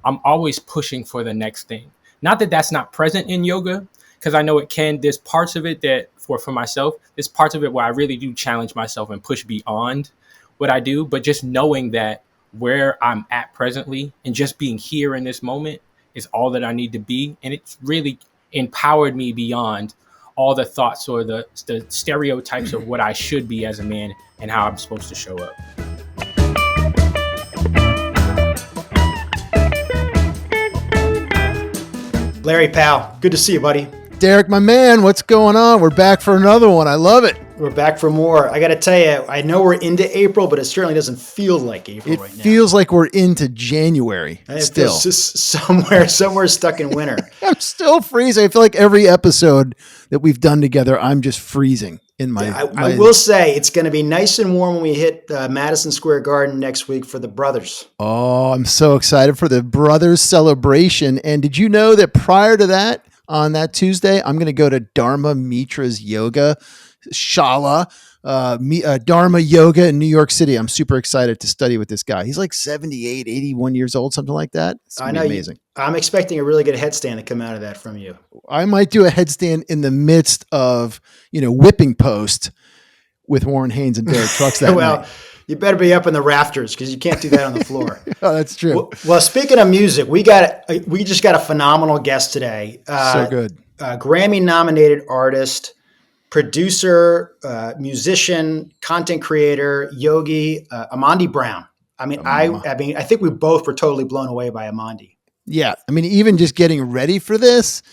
I'm always pushing for the next thing. Not that that's not present in yoga, because I know it can. There's parts of it that for myself, there's parts of it where I really do challenge myself and push beyond what I do. But just knowing that where I'm at presently and just being here in this moment is all that I need to be. And it's really empowered me beyond all the thoughts or the stereotypes of what I should be as a man and how I'm supposed to show up. Larry Powell, good to see you, buddy. Derek, my man, what's going on? We're back for another one. I love it. We're back for more. I got to tell you, I know we're into April, but it certainly doesn't feel like April right now. It feels like we're into January still. It's just somewhere stuck in winter. I'm still freezing. I feel like every episode that we've done together, I'm just freezing in my... I will say it's going to be nice and warm when we hit Madison Square Garden next week for the Brothers. Oh, I'm so excited for the Brothers celebration. And did you know that prior to that, on that Tuesday, I'm going to go to Dharma Mitra's yoga, Shala, Dharma Yoga in New York City. I'm super excited to study with this guy. He's like 78, 81 years old, something like that. It's I know. Amazing. I'm expecting a really good headstand to come out of that from you. I might do a headstand in the midst of, whipping post with Warren Haynes and Derek Trucks that night. You better be up in the rafters because you can't do that on the floor. Oh, that's true. Well, speaking of music, we just got a phenomenal guest today. So good. Grammy-nominated artist, producer, musician, content creator, yogi, Amandi Brown. I mean, I think we both were totally blown away by Amandi. Yeah, I mean, even just getting ready for this,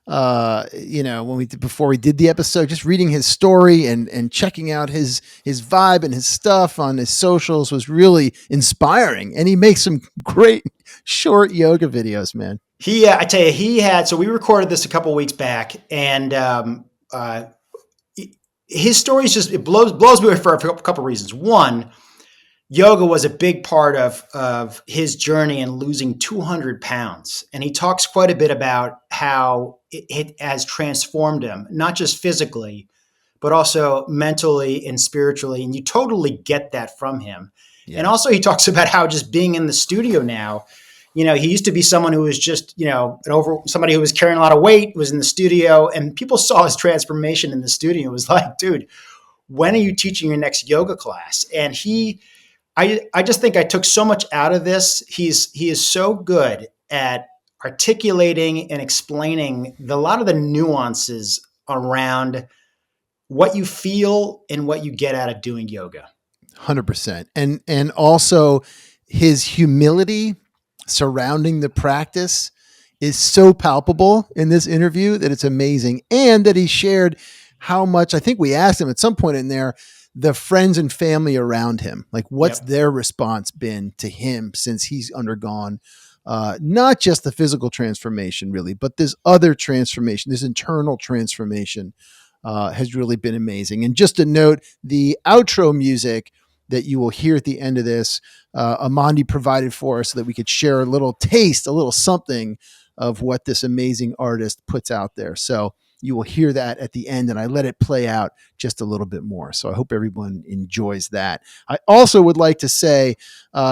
before we did the episode, just reading his story and checking out his vibe and his stuff on his socials was really inspiring. And he makes some great short yoga videos, man. I tell you, so we recorded this a couple of weeks back, and his story is it blows me away for a couple of reasons. One, yoga was a big part of his journey in losing 200 pounds. And he talks quite a bit about how it has transformed him, not just physically, but also mentally and spiritually. And you totally get that from him. Yeah. And also he talks about how just being in the studio now, he used to be someone who was just, somebody who was carrying a lot of weight, was in the studio, and people saw his transformation in the studio. It was like, dude, when are you teaching your next yoga class? And I just think I took so much out of this. He is so good at articulating and explaining a lot of the nuances around what you feel and what you get out of doing yoga. 100%. And also his humility surrounding the practice is so palpable in this interview that it's amazing. And that he shared how much, I think we asked him at some point in there, the friends and family around him, like what's their response been to him since he's undergone not just the physical transformation really, but this other transformation, this internal transformation has really been amazing. And just to note, the outro music that you will hear at the end of this, Amandi provided for us so that we could share a little taste, a little something of what this amazing artist puts out there. So you will hear that at the end, and I let it play out just a little bit more. So I hope everyone enjoys that. I also would like to say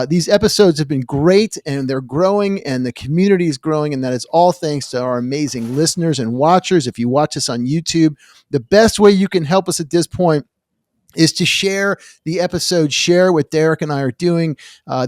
these episodes have been great, and they're growing, and the community is growing, and that is all thanks to our amazing listeners and watchers. If you watch us on YouTube, the best way you can help us at this point is to share the episode, share what Derek and I are doing,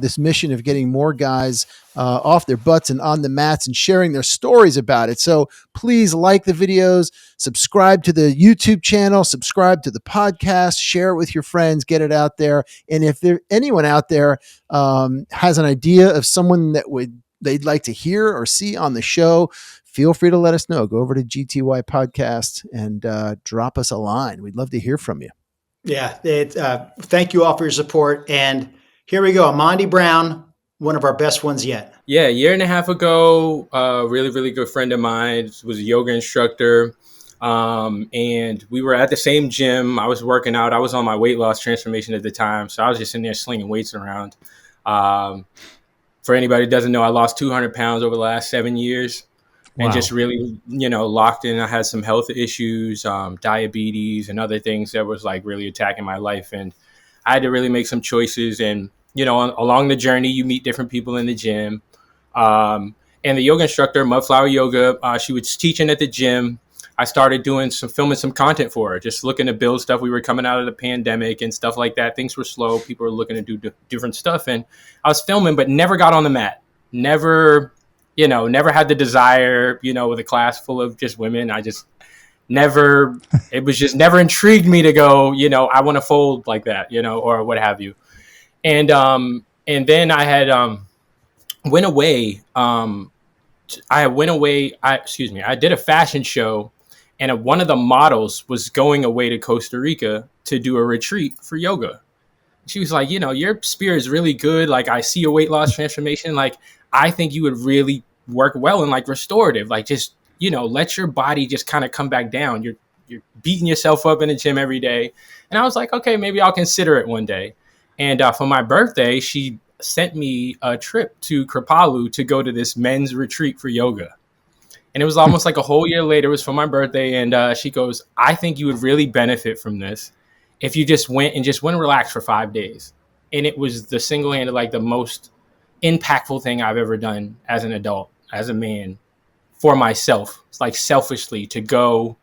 this mission of getting more guys off their butts and on the mats and sharing their stories about it. So please like the videos, subscribe to the YouTube channel, subscribe to the podcast, share it with your friends, get it out there. And if anyone out there has an idea of someone that they'd like to hear or see on the show, feel free to let us know. Go over to GTY Podcast and drop us a line. We'd love to hear from you. Yeah, thank you all for your support. And here we go. Amandi Brown, one of our best ones yet. Yeah, a year and a half ago, a really, really good friend of mine was a yoga instructor. And we were at the same gym. I was working out. I was on my weight loss transformation at the time. So I was just in there slinging weights around. For anybody who doesn't know, I lost 200 pounds over the last 7 years. And just really, locked in. I had some health issues, diabetes and other things that was like really attacking my life. And I had to really make some choices. And, along the journey, you meet different people in the gym. And the yoga instructor, Mudflower Yoga, she was teaching at the gym. I started filming some content for her, just looking to build stuff. We were coming out of the pandemic and stuff like that. Things were slow. People were looking to do different stuff. And I was filming, but never got on the mat. Never had the desire, with a class full of just women. It was just never intrigued me to go, I want to fold like that, or what have you. And then I had, went away. I did a fashion show, and one of the models was going away to Costa Rica to do a retreat for yoga. She was like, your spirit is really good. Like, I see a weight loss transformation. Like, I think you would really work well in like restorative, like just, let your body just kind of come back down. You're beating yourself up in the gym every day. And I was like, okay, maybe I'll consider it one day. And for my birthday, she sent me a trip to Kripalu to go to this men's retreat for yoga. And it was almost like a whole year later. It was for my birthday. And she goes, I think you would really benefit from this if you just went and relax for 5 days. And it was the single-handed, like the most impactful thing I've ever done as an adult, as a man, for myself. It's like selfishly to go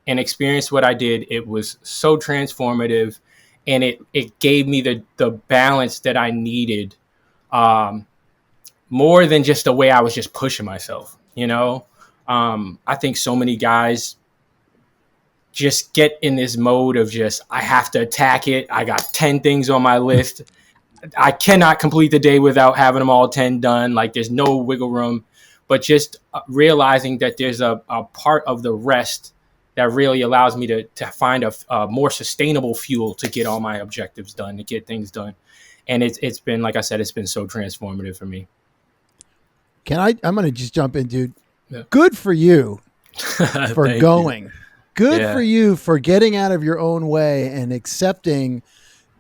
and experience what I did. It was so transformative, and it gave me the balance that I needed, more than just the way I was just pushing myself, I think so many guys just get in this mode of just, I have to attack it. I got 10 things on my list. I cannot complete the day without having them all 10 done. Like, there's no wiggle room. But just realizing that there's a part of the rest that really allows me to find a more sustainable fuel to get all my objectives done, to get things done. And it's been, like I said, it's been so transformative for me. I'm going to just jump in, dude. Yeah. Good for you for going. Good for you for getting out of your own way and accepting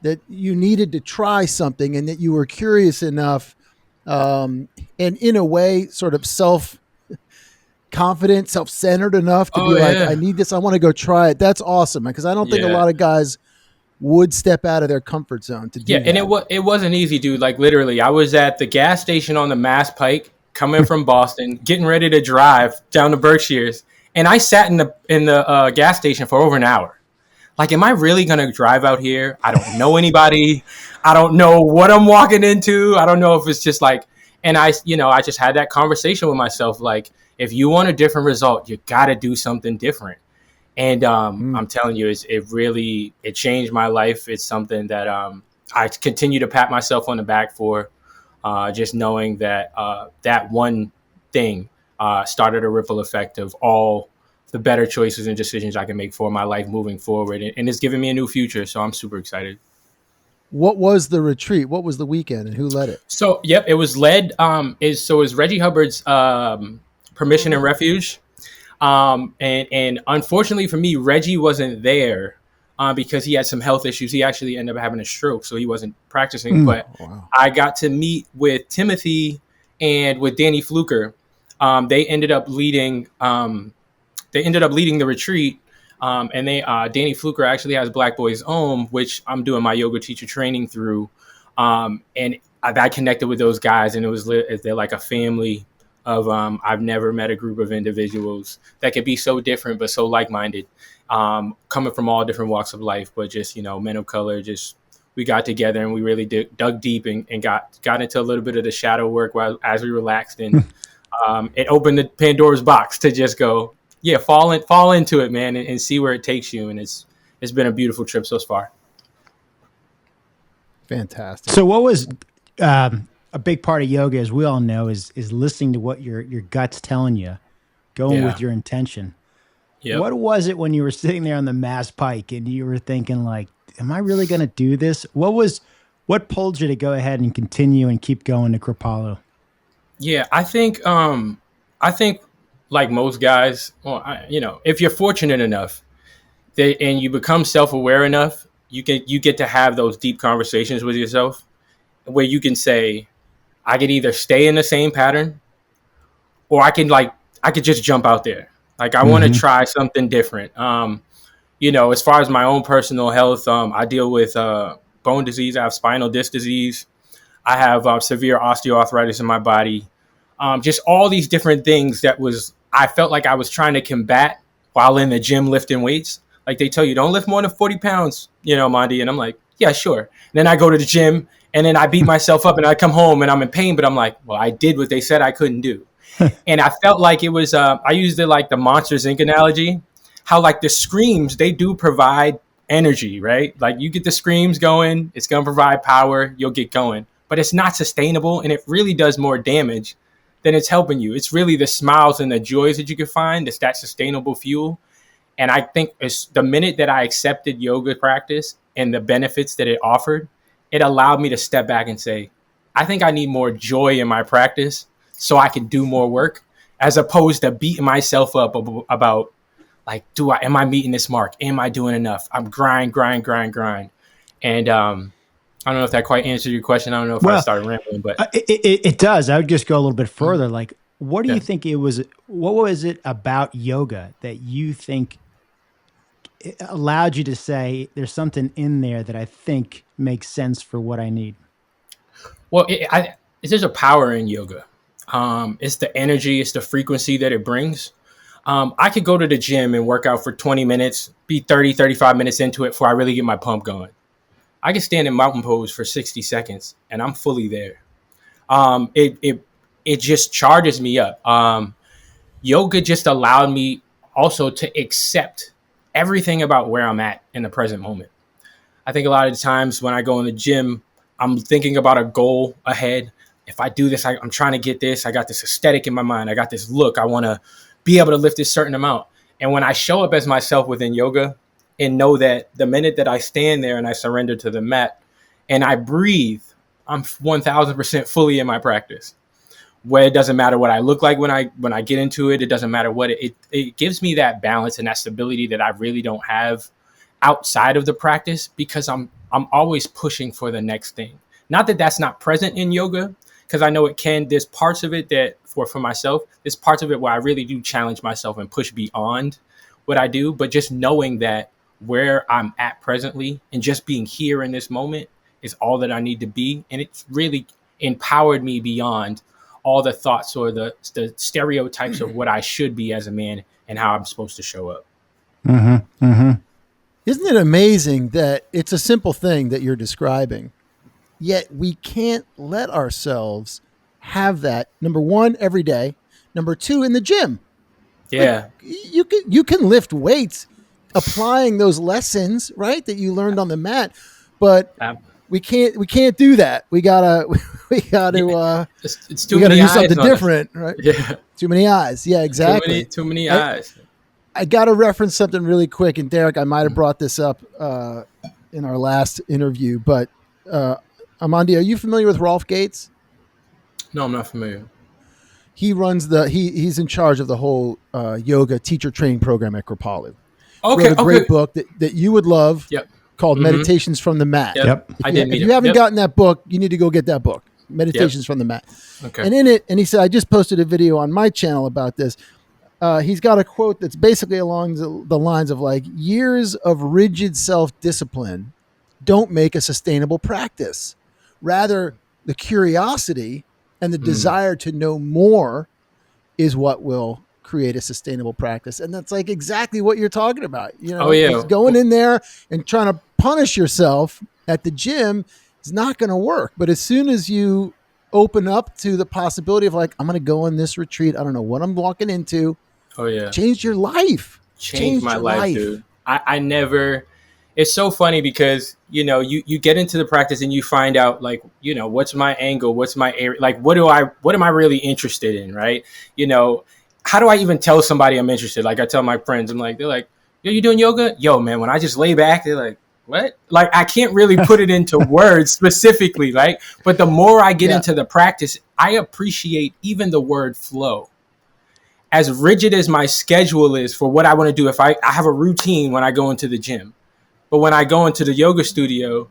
that you needed to try something and that you were curious enough, and in a way sort of self-confident, self-centered enough to be like, I need this. I want to go try it. That's awesome. Because I don't think a lot of guys would step out of their comfort zone to do that. And it wasn't easy, dude. Like, literally, I was at the gas station on the Mass Pike coming from Boston, getting ready to drive down to Berkshires. And I sat in the gas station for over an hour. Like, am I really going to drive out here? I don't know anybody. I don't know what I'm walking into. I don't know if it's just like, and I just had that conversation with myself. Like, if you want a different result, you got to do something different. And I'm telling you, it changed my life. It's something that I continue to pat myself on the back for, just knowing that that one thing started a ripple effect of all the better choices and decisions I can make for my life moving forward. And it's given me a new future. So I'm super excited. What was the retreat? What was the weekend and who led it? So, it was led, it was Reggie Hubbard's Permission and Refuge. And unfortunately for me, Reggie wasn't there because he had some health issues. He actually ended up having a stroke, so he wasn't practicing. But I got to meet with Timothy and with Danny Fluker. They ended up leading the retreat. And Danny Fluker actually has Black Boys Ohm, which I'm doing my yoga teacher training through. And I connected with those guys, and they're like a family of, I've never met a group of individuals that could be so different, but so like-minded, coming from all different walks of life, but just, men of color, we got together and we really dug deep and got into a little bit of the shadow work as we relaxed. And it opened the Pandora's box to just go, fall into it, man, and see where it takes you. And it's been a beautiful trip so far. Fantastic. So what was a big part of yoga, as we all know, is listening to what your gut's telling you, going with your intention. Yep. What was it when you were sitting there on the Mass Pike and you were thinking, like, am I really going to do this? What pulled you to go ahead and continue and keep going to Kripalu? Yeah, I think like most guys, if you're fortunate enough and you become self-aware enough, you get to have those deep conversations with yourself where you can say, I could either stay in the same pattern or I could just jump out there. Like, I want to try something different. As far as my own personal health, I deal with bone disease. I have spinal disc disease. I have severe osteoarthritis in my body. just all these different things I felt like I was trying to combat while in the gym lifting weights. Like they tell you, don't lift more than 40 pounds, Mandi. And I'm like, yeah, sure. And then I go to the gym and then I beat myself up and I come home and I'm in pain, but I'm like, well, I did what they said I couldn't do. And I felt like it was, I used it like the Monsters Inc. analogy, how like the screams, they do provide energy, right? Like you get the screams going, it's going to provide power, you'll get going, but it's not sustainable. And it really does more damage than it's helping you. It's really the smiles and the joys that you can find. It's that sustainable fuel. And I think it's the minute that I accepted yoga practice and the benefits that it offered, it allowed me to step back and say, I think I need more joy in my practice so I can do more work, as opposed to beating myself up about like, am I meeting this mark? Am I doing enough? I'm grind. And I don't know if that quite answered your question. I don't know if I started rambling, but it does. I would just go a little bit further. Like, what do you think it was? What was it about yoga that you think it allowed you to say, there's something in there that I think makes sense for what I need? Well, there's a power in yoga. It's the energy, it's the frequency that it brings. I could go to the gym and work out for 20 minutes, be 35 minutes into it before I really get my pump going. I can stand in mountain pose for 60 seconds and I'm fully there. It just charges me up. Yoga just allowed me also to accept everything about where I'm at in the present moment. I think a lot of the times when I go in the gym, I'm thinking about a goal ahead. If I do this, I'm trying to get this. I got this aesthetic in my mind. I got this look. I want to be able to lift this certain amount. And when I show up as myself within yoga and know that the minute that I stand there and I surrender to the mat and I breathe, I'm 1000% fully in my practice. Where it doesn't matter what I look like when I get into it. It doesn't matter what it gives me that balance and that stability that I really don't have outside of the practice, because I'm always pushing for the next thing. Not that that's not present in yoga, because I know it can. There's parts of it that for myself, there's parts of it where I really do challenge myself and push beyond what I do. But just knowing that where I'm at presently and just being here in this moment is all that I need to be. And it's really empowered me beyond all the thoughts or the stereotypes of what I should be as a man and how I'm supposed to show up. Mm-hmm. Mm-hmm. Isn't it amazing that it's a simple thing that you're describing, yet we can't let ourselves have that, number one, every day, number two, in the gym. Yeah. Like, you can lift weights applying those lessons, right, that you learned on the mat, but we can't do that. We gotta it's too many do eyes something on different, us. right? Yeah. Too many eyes. Yeah, exactly. Too many eyes. I got to reference something really quick, and Derek, I might have brought this up in our last interview, but Amandi, are you familiar with Rolf Gates? No, I'm not familiar. He runs he's in charge of the whole yoga teacher training program at Kripalu. Okay, wrote a great book that you would love. Yep. Called Meditations from the Mat. Yep. If you haven't gotten that book, you need to go get that book, Meditations from the Mat. Okay. And in it, and he said, I just posted a video on my channel about this. He's got a quote that's basically along the lines of like, years of rigid self-discipline don't make a sustainable practice. Rather, the curiosity and the desire to know more is what will create a sustainable practice. And that's like exactly what you're talking about. It's going in there and trying to punish yourself at the gym is not going to work. But as soon as you open up to the possibility of like, I'm going to go on this retreat, I don't know what I'm walking into. Oh yeah. Change your life. Change my life, dude. I never, it's so funny because, you get into the practice and you find out like, what's my angle? What's my area? Like, what am I really interested in? Right. How do I even tell somebody I'm interested? Like I tell my friends, they're like, yo, you doing yoga? Yo, man, when I just lay back, they're like, what? Like, I can't really put it into words specifically, right? But the more I get into the practice, I appreciate even the word flow. As rigid as my schedule is for what I want to do, if I have a routine when I go into the gym, but when I go into the yoga studio,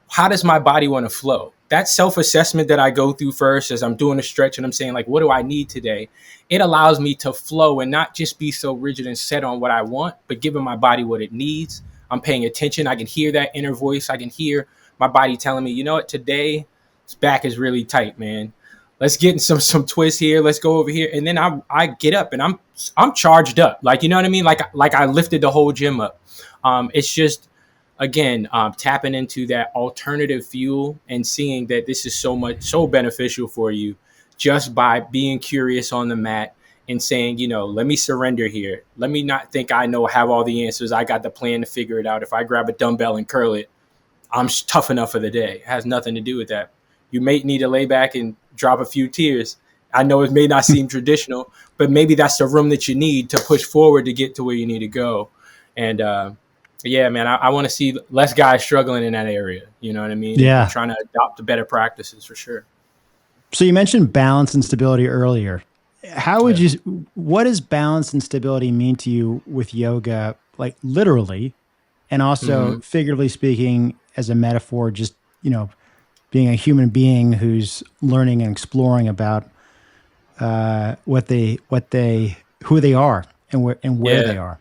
how does my body want to flow? That self-assessment that I go through first as I'm doing a stretch and I'm saying like, what do I need today? It allows me to flow and not just be so rigid and set on what I want, but giving my body what it needs. I'm paying attention. I can hear that inner voice. I can hear my body telling me, you know what, today, this back is really tight, man. let's get in some twists here. Let's go over here. And then I get up and I'm charged up. Like, you know what I mean? Like I lifted the whole gym up. It's just, again, tapping into that alternative fuel and seeing that this is so beneficial for you just by being curious on the mat and saying, let me surrender here. Let me not think I have all the answers. I got the plan to figure it out. If I grab a dumbbell and curl it, I'm tough enough for the day. It has nothing to do with that. You may need to lay back and drop a few tears. I know it may not seem traditional, but maybe that's the room that you need to push forward to get to where you need to go. And yeah, man, I want to see less guys struggling in that area. You know what I mean? Yeah. And trying to adopt the better practices for sure. So you mentioned balance and stability earlier. How would what does balance and stability mean to you with yoga, like literally, and also figuratively speaking as a metaphor, just, being a human being who's learning and exploring about who they are and where they are?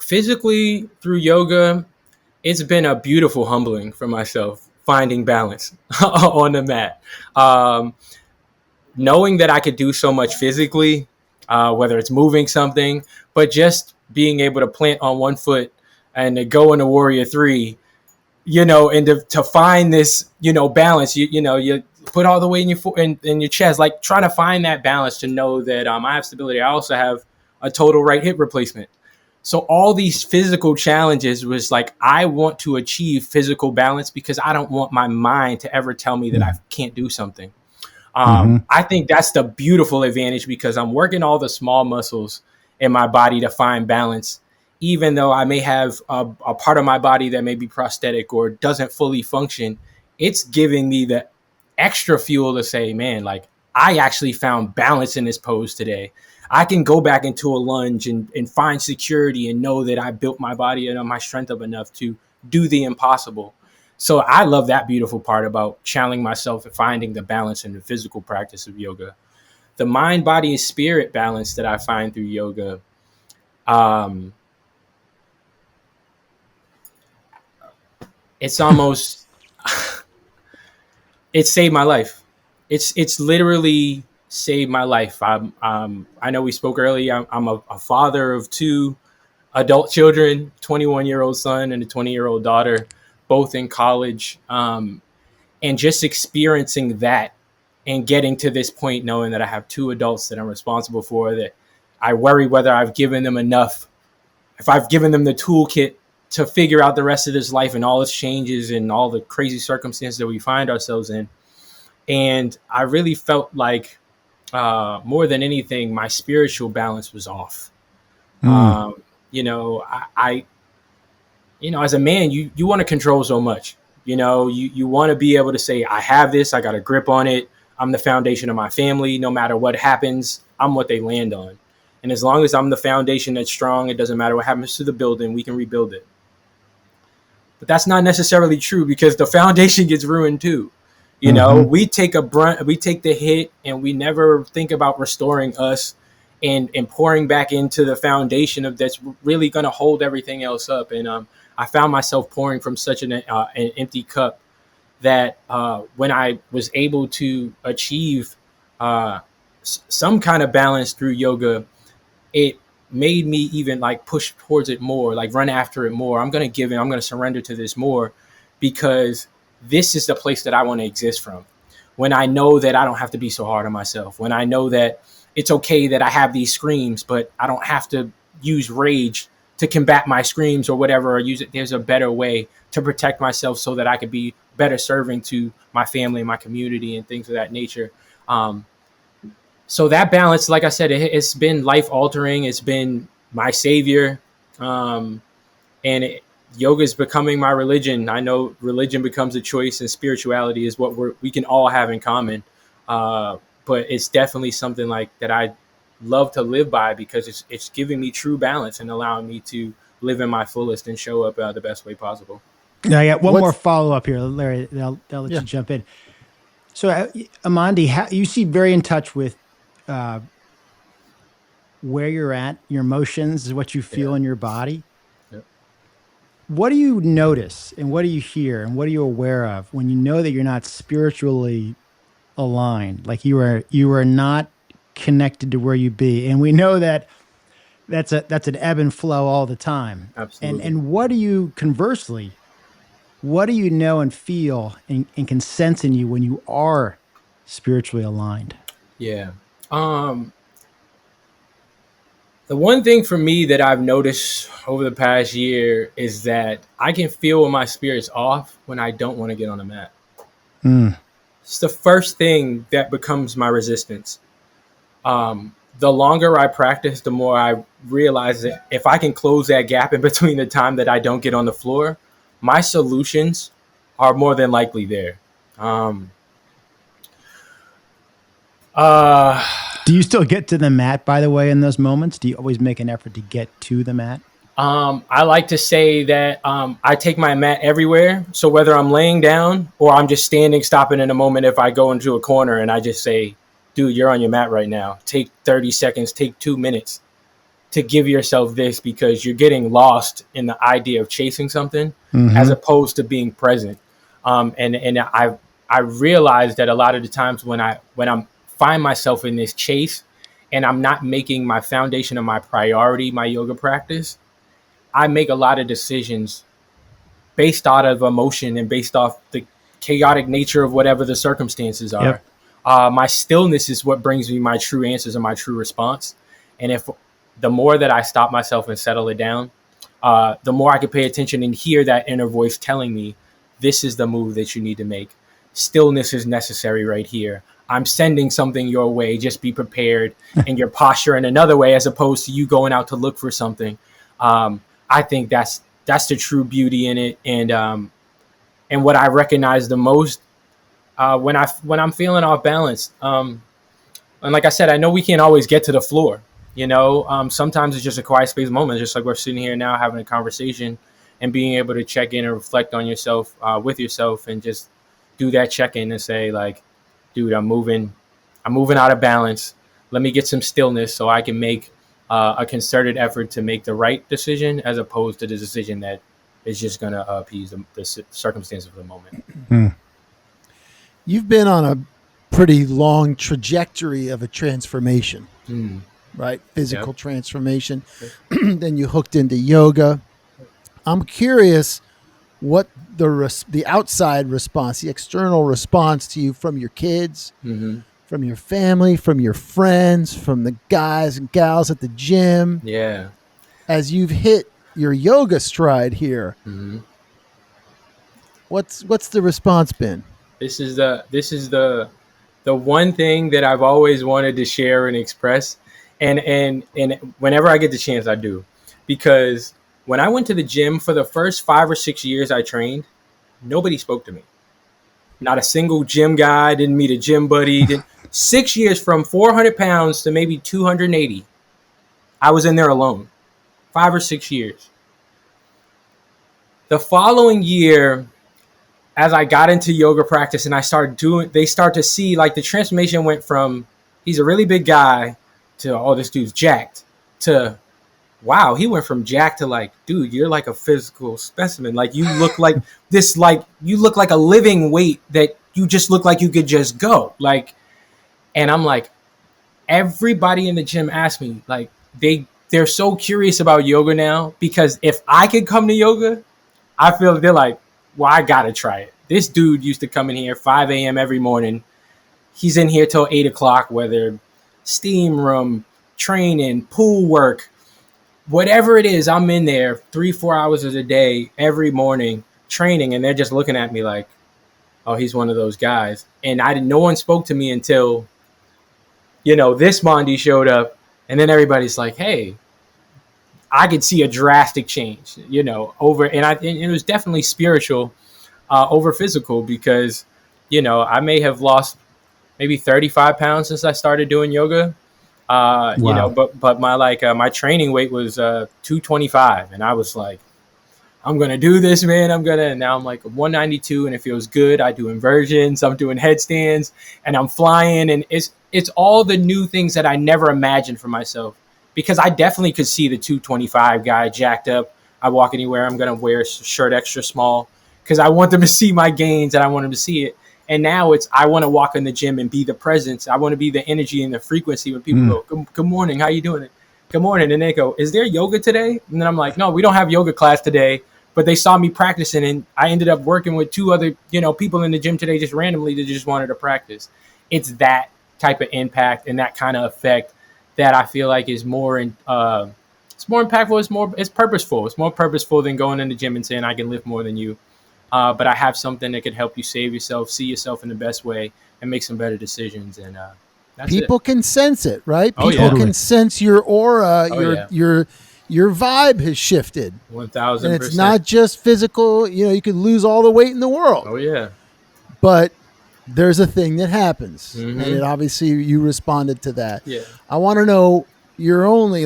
Physically, through yoga, it's been a beautiful humbling for myself, finding balance on the mat. Knowing that I could do so much physically, whether it's moving something, but just being able to plant on one foot and to go into Warrior 3, and to find this, balance, you put all the weight in your chest, like trying to find that balance to know that I have stability. I also have a total right hip replacement. So all these physical challenges was like, I want to achieve physical balance because I don't want my mind to ever tell me that I can't do something. I think that's the beautiful advantage because I'm working all the small muscles in my body to find balance, even though I may have a part of my body that may be prosthetic or doesn't fully function. It's giving me the extra fuel to say, man, like I actually found balance in this pose today. I can go back into a lunge and find security and know that I built my body and my strength up enough to do the impossible. So I love that beautiful part about channeling myself and finding the balance in the physical practice of yoga. The mind, body, and spirit balance that I find through yoga, it's almost, it saved my life. It's literally saved my life. I know we spoke earlier. I'm a father of 2 adult children, 21-year-old son and a 20-year-old daughter, both in college. And just experiencing that and getting to this point, knowing that I have 2 adults that I'm responsible for, that I worry whether I've given them enough, if I've given them the toolkit to figure out the rest of this life and all its changes and all the crazy circumstances that we find ourselves in. And I really felt like more than anything, my spiritual balance was off. I as a man, you want to control so much. You want to be able to say, I have this, I got a grip on it. I'm the foundation of my family. No matter what happens, I'm what they land on. And as long as I'm the foundation that's strong, it doesn't matter what happens to the building, we can rebuild it. But that's not necessarily true because the foundation gets ruined too. We take the hit and we never think about restoring us and pouring back into the foundation of that's really going to hold everything else up. And I found myself pouring from such an empty cup that when I was able to achieve some kind of balance through yoga, it made me even like push towards it more, like run after it more. I'm going to give in. I'm going to surrender to this more because this is the place that I want to exist from. When I know that I don't have to be so hard on myself, when I know that it's okay that I have these screams, but I don't have to use rage to combat my screams or whatever, or use it. There's a better way to protect myself so that I could be better serving to my family, my community, and things of that nature. So that balance, like I said, it's been life altering. It's been my savior. Yoga is becoming my religion. I know religion becomes a choice and spirituality is what we can all have in common. But it's definitely something like that I love to live by because it's giving me true balance and allowing me to live in my fullest and show up the best way possible. Now, I got one more follow up here, Larry. I'll let you jump in. So, Amandi, you seem very in touch with where you're at. Your emotions is what you feel in your body. Yep. What do you notice and what do you hear and what are you aware of when you know that you're not spiritually aligned. Like you were not connected to where you be. And we know that that's an ebb and flow all the time. Absolutely. And what do you, conversely, what do you know and feel and can sense in you when you are spiritually aligned? Yeah. The one thing for me that I've noticed over the past year is that I can feel when my spirit's off when I don't want to get on the mat. It's the first thing that becomes my resistance. The longer I practice, the more I realize that if I can close that gap in between the time that I don't get on the floor, my solutions are more than likely there. Do you still get to the mat, by the way, in those moments? Do you always make an effort to get to the mat? I like to say that I take my mat everywhere. So whether I'm laying down or I'm just standing, stopping in a moment, if I go into a corner and I just say, dude, you're on your mat right now. Take 30 seconds, take 2 minutes to give yourself this, because you're getting lost in the idea of chasing something as opposed to being present. And I realized that a lot of the times when I'm find myself in this chase and I'm not making my foundation of my priority, my yoga practice, I make a lot of decisions based out of emotion and based off the chaotic nature of whatever the circumstances are. Yep. My stillness is what brings me my true answers and my true response. And if the more that I stop myself and settle it down, the more I can pay attention and hear that inner voice telling me, this is the move that you need to make. Stillness is necessary right here. I'm sending something your way. Just be prepared. And your posture in another way, as opposed to you going out to look for something. I think that's the true beauty in it. And what I recognize the most when I'm feeling off balance. And like I said, I know we can't always get to the floor. Sometimes it's just a quiet space moment, just like we're sitting here now having a conversation and being able to check in and reflect on yourself with yourself and just do that check-in and say, like, dude, I'm moving out of balance. Let me get some stillness so I can make a concerted effort to make the right decision, as opposed to the decision that is just going to appease the circumstances of the moment. You've been on a pretty long trajectory of a transformation, right? Physical transformation. Then you hooked into yoga. I'm curious what the outside response, the external response to you from your kids, from your family, from your friends, from the guys and gals at the gym. Yeah. As you've hit your yoga stride here, what's the response been? This is the one thing that I've always wanted to share and express, and whenever I get the chance, I do, because when I went to the gym for the first 5 or 6 years I trained, nobody spoke to me. Not a single gym guy, didn't meet a gym buddy. 6 years, from 400 pounds to maybe 280. I was in there alone. 5 or 6 years. The following year, as I got into yoga practice and they start to see, like, the transformation went from, he's a really big guy, to, oh, this dude's jacked, to, wow, he went from jacked to, like, dude, you're like a physical specimen. Like, you look like this, like, you look like a living weight that you just look like you could just go. Like, and I'm like, everybody in the gym asked me, like, they're so curious about yoga now, because if I could come to yoga, I feel they're like, well, I got to try it. This dude used to come in here 5 a.m. every morning. He's in here till 8 o'clock, whether steam room, training, pool work, whatever it is, I'm in there 3-4 hours of the day every morning training, and they're just looking at me like, oh, he's one of those guys. And no one spoke to me until, this Mandi showed up, and then everybody's like, hey, I could see a drastic change, over, and it was definitely spiritual over physical, because, I may have lost maybe 35 pounds since I started doing yoga. Wow. But my my training weight was 225, and I was like, I'm gonna do this, man. And now I'm like 192, and it feels good. I do inversions, I'm doing headstands, and I'm flying, and it's all the new things that I never imagined for myself, because I definitely could see the 225 guy jacked up. I walk anywhere, I'm gonna wear a shirt extra small because I want them to see my gains and I want them to see it. And now I want to walk in the gym and be the presence. I want to be the energy and the frequency when people go, good morning, how you doing? Good morning. And they go, is there yoga today? And then I'm like, no, we don't have yoga class today. But they saw me practicing, and I ended up working with 2 other, people in the gym today just randomly that just wanted to practice. It's that type of impact and that kind of effect that I feel like is more it's more impactful. It's purposeful. It's more purposeful than going in the gym and saying I can lift more than you. But I have something that could help you save yourself, see yourself in the best way, and make some better decisions. And that's people can sense it, right? Oh, People yeah. can sense your aura, your vibe has shifted. 1,000%. And it's not just physical. You could lose all the weight in the world. Oh yeah. But there's a thing that happens, Mm-hmm. and it obviously you responded to that. Yeah. I want to know, you're only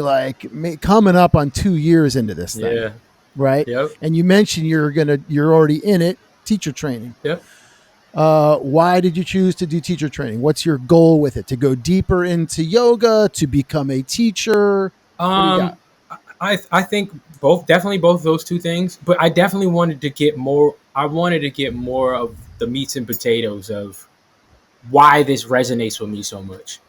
coming up on 2 years into this thing. Yeah. Right. Yep. And you mentioned you're already in it, teacher training. Yep. Why did you choose to do teacher training? What's your goal with it? To go deeper into yoga, to become a teacher? What do you got? I think definitely both those 2 things, but I definitely wanted to get more. I wanted to get more of the meats and potatoes of why this resonates with me so much.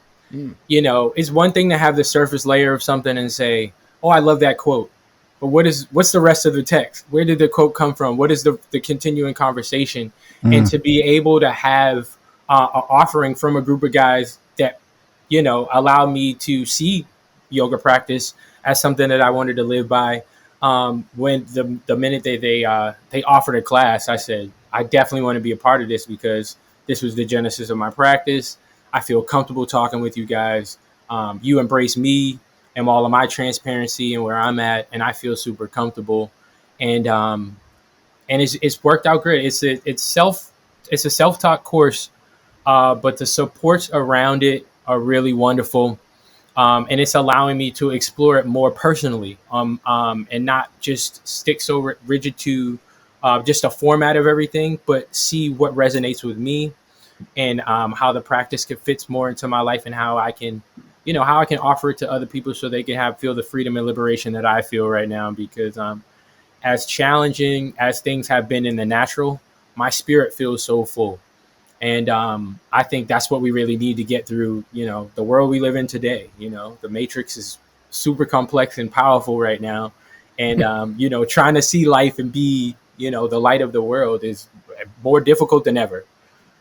It's one thing to have the surface layer of something and say, oh, I love that quote. But what's the rest of the text? Where did the quote come from? What is the continuing conversation? And to be able to have an offering from a group of guys that, allow me to see yoga practice as something that I wanted to live by. When the minute they offered a class, I said, I definitely want to be a part of this because this was the genesis of my practice. I feel comfortable talking with you guys. You embrace me and all of my transparency and where I'm at, and I feel super comfortable. And it's worked out great. It's a self-taught course, but the supports around it are really wonderful. And it's allowing me to explore it more personally, and not just stick so rigid to just a format of everything, but see what resonates with me and how the practice fits more into my life and how I can offer it to other people so they can feel the freedom and liberation that I feel right now. Because as challenging as things have been in the natural, my spirit feels so full. And I think that's what we really need to get through, the world we live in today. The matrix is super complex and powerful right now. And, trying to see life and be, the light of the world is more difficult than ever.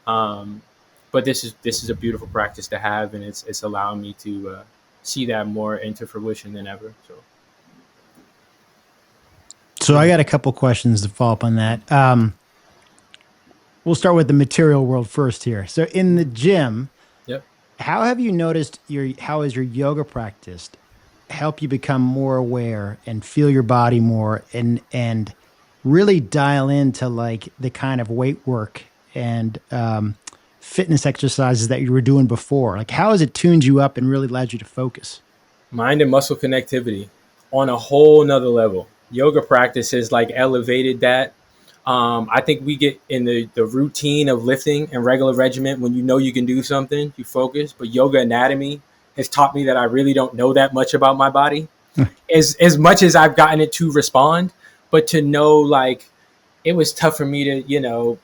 But this is a beautiful practice to have. And it's allowing me to see that more into fruition than ever. So I got a couple questions to follow up on that. We'll start with the material world first here. So in the gym, yep. How have you noticed how has your yoga practice help you become more aware and feel your body more and really dial into the kind of weight work and fitness exercises that you were doing before? How has it tuned you up and really allowed you to focus? Mind and muscle connectivity on a whole nother level. Yoga practice has elevated that. I think we get in the routine of lifting and regular regiment when you can do something, you focus. But yoga anatomy has taught me that I really don't know that much about my body. As much as I've gotten it to respond, but to know it was tough for me to,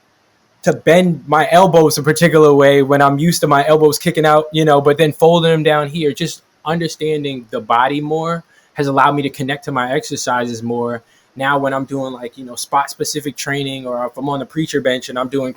to bend my elbows a particular way when I'm used to my elbows kicking out, but then folding them down here. Just understanding the body more has allowed me to connect to my exercises more. Now when I'm doing spot specific training, or if I'm on the preacher bench and I'm doing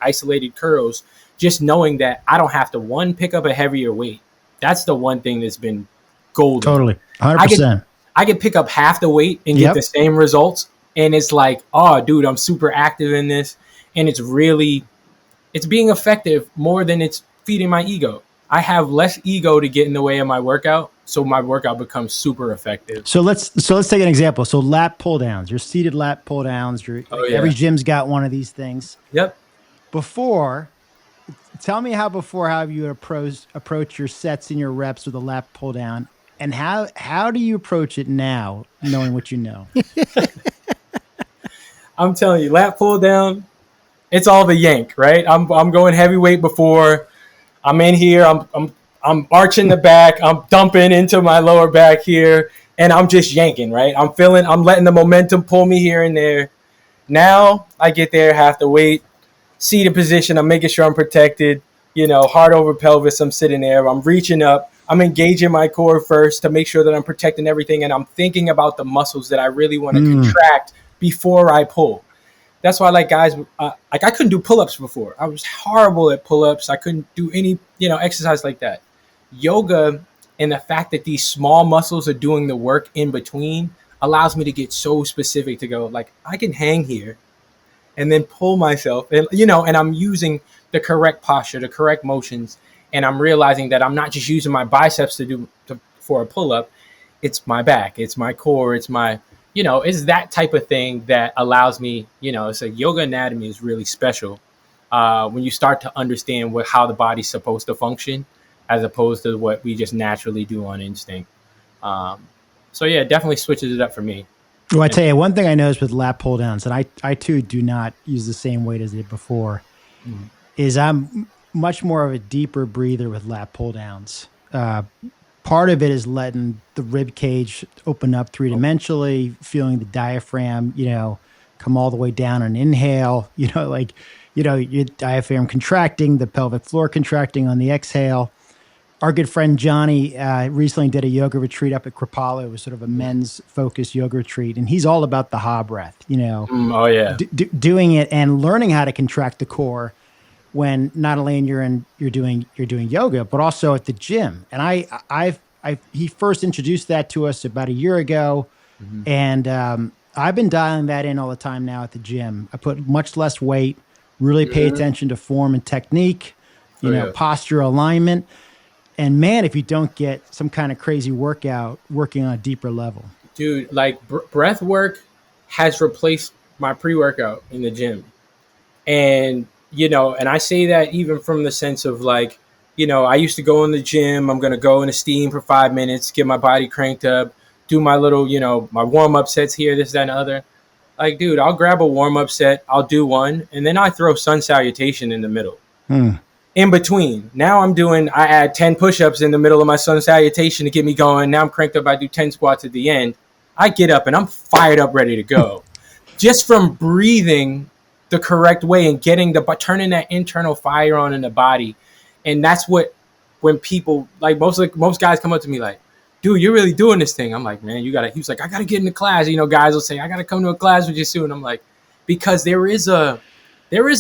isolated curls, just knowing that I don't have to pick up a heavier weight. That's the one thing that's been golden. Totally. 100%. I could pick up half the weight and get the same results. And it's oh dude, I'm super active in this. And it's being effective more than it's feeding my ego. I have less ego to get in the way of my workout, so my workout becomes super effective. So let's take an example. So lat pull downs, your seated lat pull downs. Every gym's got one of these things. Yep. Tell me how you approach your sets and your reps with a lat pull down, and how do you approach it now, knowing what you know? I'm telling you, lat pull down, it's all the yank, right? I'm going heavyweight before. I'm in here. I'm arching the back. I'm dumping into my lower back here, and I'm just yanking, right? I'm letting the momentum pull me here and there. Now I get there, half the weight. seated position. I'm making sure I'm protected, heart over pelvis. I'm sitting there. I'm reaching up. I'm engaging my core first to make sure that I'm protecting everything. And I'm thinking about the muscles that I really want to contract before I pull. That's why, like, guys, like, I couldn't do pull-ups before. I was horrible at pull-ups. I couldn't do any, exercise like that. Yoga and the fact that these small muscles are doing the work in between allows me to get so specific to go, like, I can hang here and then pull myself, and and I'm using the correct posture, the correct motions, and I'm realizing that I'm not just using my biceps for a pull-up. It's my back, it's my core, it's my, it's that type of thing that allows me, it's a yoga anatomy is really special when you start to understand how the body's supposed to function, as opposed to what we just naturally do on instinct. So yeah, it definitely switches it up for me. Well, I tell you, one thing I noticed with lat pull downs, and I too do not use the same weight as I did before, is I'm much more of a deeper breather with lat pull downs. Part of it is letting the rib cage open up three-dimensionally, feeling the diaphragm, come all the way down and inhale, your diaphragm contracting, the pelvic floor contracting on the exhale. Our good friend Johnny recently did a yoga retreat up at Kripalu. It was sort of a men's focused yoga retreat, and he's all about the ha breath. Oh yeah, doing it and learning how to contract the core when not only you're doing yoga, but also at the gym. And he first introduced that to us about a year ago, and I've been dialing that in all the time now at the gym. I put much less weight, really pay attention to form and technique, posture alignment. And man, if you don't get some kind of crazy workout working on a deeper level. Dude, like breath work has replaced my pre-workout in the gym. And, and I say that even from the sense of like, I used to go in the gym. I'm going to go in a steam for 5 minutes, get my body cranked up, do my little, my warm-up sets here, this, that, and the other. Like, dude, I'll grab a warm-up set. I'll do one. And then I throw sun salutation in the middle. In between. Now I add 10 push-ups in the middle of my sun salutation to get me going. Now I'm cranked up. I do 10 squats at the end. I get up and I'm fired up, ready to go. Just from breathing the correct way and turning that internal fire on in the body. And that's when people, like most guys come up to me like, dude, you're really doing this thing. I'm like, man, he was like, I got to get into class. Guys will say, I got to come to a class with you soon. I'm like, because there is a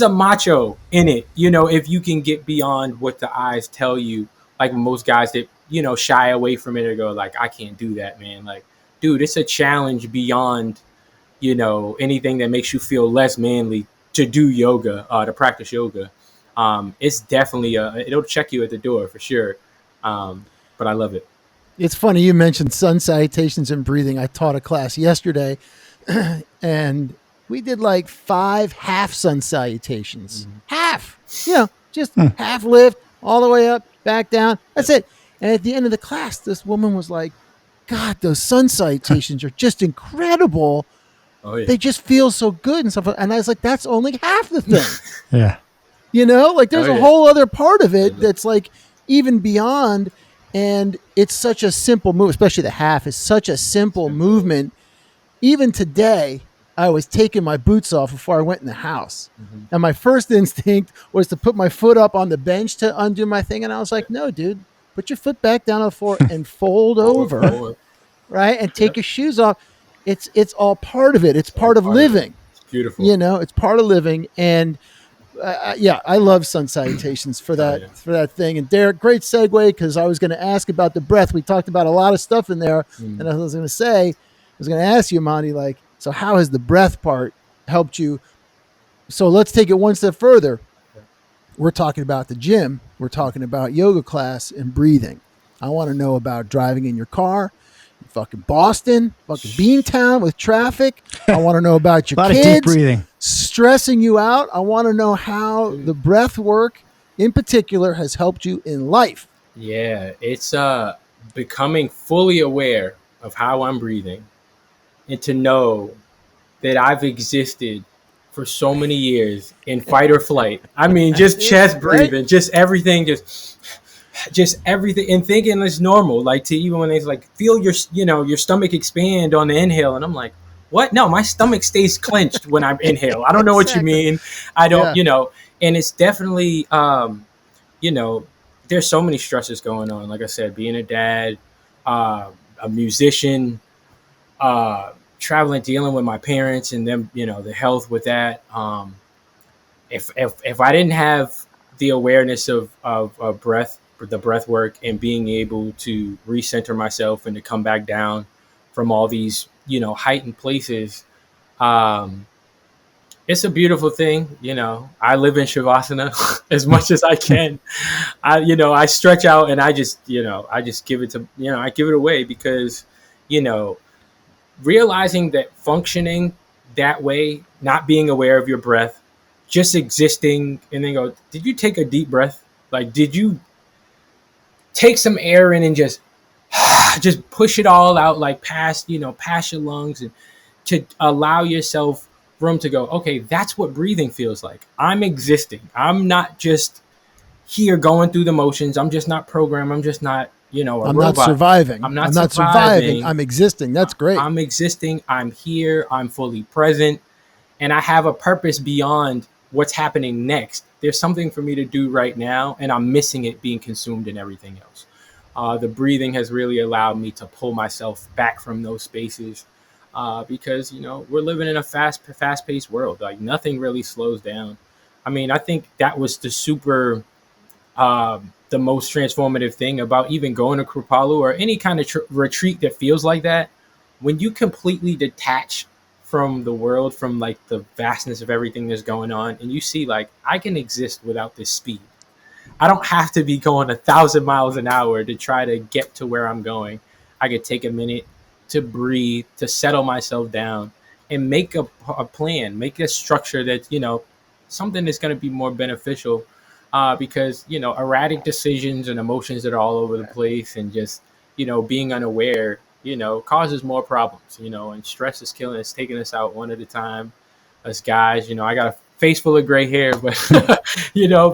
macho in it, if you can get beyond what the eyes tell you, like most guys that, shy away from it or go like, I can't do that, man. Like, dude, it's a challenge beyond, anything that makes you feel less manly to do yoga, to practice yoga. It's definitely it'll check you at the door for sure. But I love it. It's funny you mentioned sun salutations and breathing. I taught a class yesterday and we did like 5 half sun salutations. Half, just half lift all the way up, back down. That's it. And at the end of the class, this woman was like, God, those sun salutations are just incredible. Oh, yeah. They just feel so good and stuff. And I was like, that's only half the thing. Yeah. Like there's a whole other part of it that's like even beyond. And it's such a simple move, especially the half is such a simple movement. Even today, I was taking my boots off before I went in the house. And my first instinct was to put my foot up on the bench to undo my thing. And I was like, no, dude, put your foot back down on the floor and fold over, right? And take your shoes off. It's all part of it. It's part of living. It's beautiful. It's part of living. And I love sun salutations for that thing. And Derek, great segue, because I was going to ask about the breath. We talked about a lot of stuff in there. And I was going to ask you, Mandi, like, so how has the breath part helped you? So let's take it one step further. We're talking about the gym. We're talking about yoga class and breathing. I want to know about driving in your car, fucking Boston, fucking Beantown with traffic. I want to know about your kids of deep breathing stressing you out. I want to know how the breath work in particular has helped you in life. Yeah, it's becoming fully aware of how I'm breathing. And to know that I've existed for so many years in fight or flight. I mean, just chest breathing, just everything, just everything, and thinking it's normal. Like to even when they like feel your stomach expand on the inhale, and I'm like, what? No, my stomach stays clenched when I inhale. I don't know what you Exactly. mean. I don't, Yeah. and it's definitely, you know, there's so many stresses going on. Like I said, being a dad, a musician, traveling, dealing with my parents and them, the health with that. If I didn't have the awareness of breath, the breath work, and being able to recenter myself and to come back down from all these, heightened places, um, it's a beautiful thing. I live in Shavasana as much as I can. I stretch out and I just give it to, I give it away because, you know, realizing that functioning that way, not being aware of your breath, just existing, and then go, did you take a deep breath? Like, did you take some air in and just just push it all out, like past your lungs, and to allow yourself room to go, okay, that's what breathing feels like. I'm existing. I'm not just here going through the motions. I'm just not programmed. I'm just not, a I'm not robot. surviving. I'm not I'm not surviving. surviving. I'm existing. That's great. I'm existing. I'm here. I'm fully present. And I have a purpose beyond what's happening next. There's something for me to do right now, and I'm missing it being consumed in everything else. The breathing has really allowed me to pull myself back from those spaces because we're living in a fast-paced world. Like nothing really slows down. I mean, I think that was the most transformative thing about even going to Kripalu or any kind of retreat that feels like that. When you completely detach from the world, from like the vastness of everything that's going on, and you see like I can exist without this speed. I don't have to be going 1,000 miles an hour to try to get to where I'm going. I could take a minute to breathe, to settle myself down, and make a plan, make a structure that's something that's going to be more beneficial. Because erratic decisions and emotions that are all over the place, and just being unaware, causes more problems. And stress is killing us, taking us out one at a time. Us guys, I got a face full of gray hair, but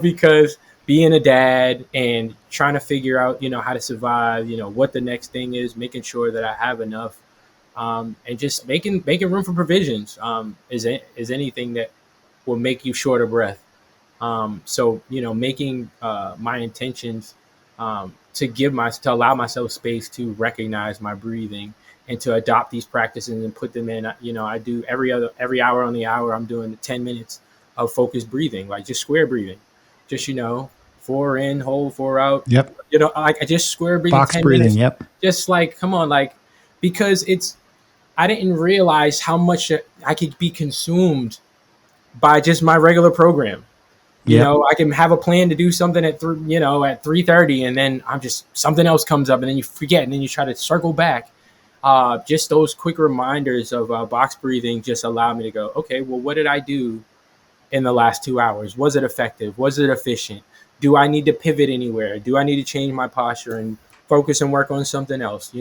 because being a dad and trying to figure out, how to survive, what the next thing is, making sure that I have enough, and just making room for provisions, is anything that will make you short of breath. So making my intentions, to allow myself space to recognize my breathing and to adopt these practices and put them in. I do every hour on the hour. I'm doing 10 minutes of focused breathing, like just square breathing, just 4 in, hold, 4 out. Yep. Like I just square breathing. Box 10 breathing. minutes. Yep. Just like come on, like because I didn't realize how much I could be consumed by just my regular program. Yep. I can have a plan to do something at 3:30, and then I'm just something else comes up, and then you forget, and then you try to circle back. Just those quick reminders of box breathing just allow me to go, okay, well, what did I do in the last 2 hours? Was it effective? Was it efficient? Do I need to pivot anywhere? Do I need to change my posture and focus and work on something else?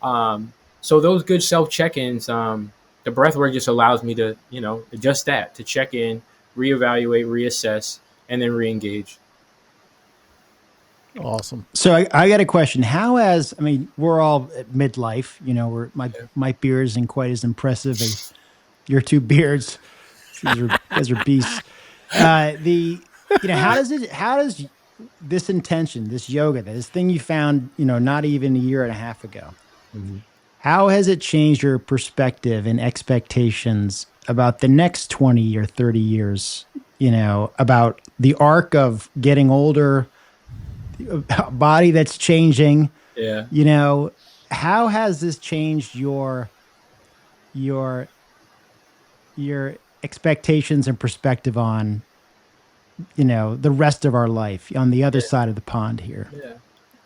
So those good self check-ins, the breath work just allows me to, just that, to check in, reevaluate, reassess, and then re-engage. Awesome. So I got a question. We're all at midlife, my beard isn't quite as impressive as your two beards. You guys are beasts. How does this intention, this yoga, this thing you found, not even a year and a half ago, how has it changed your perspective and expectations about the next 20 or 30 years, about the arc of getting older, a body that's changing? Yeah. How has this changed your expectations and perspective on, the rest of our life on the other side of the pond here? Yeah.